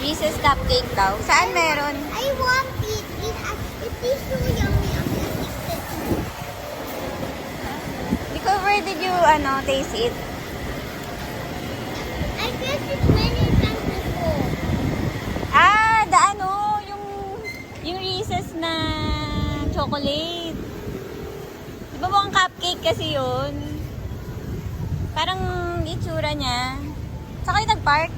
Reese's cupcake daw. Saan meron? I want it. It is so yummy. I'm addicted to it. Because where did you, taste it? I tasted it many times before. Ah, yung Reese's na chocolate. Di ba mukhang cupcake kasi yun? Parang itsura niya. Saan kayo nag-park?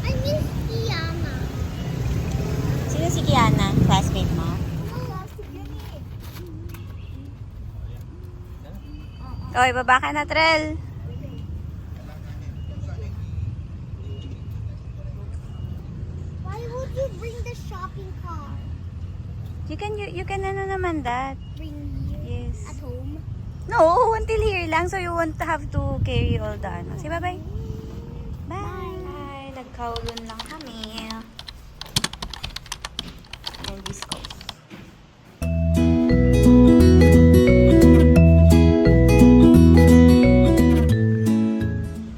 I miss Kiana. Sino si Kiana? Classmate mo? Oy, baba ka na, Trell. Why would you bring the shopping cart? You can naman that. Bring here Yes. at home? No, until here lang. So you won't have to carry all the Say bye-bye. Bye. Ay, nagkaulon lang.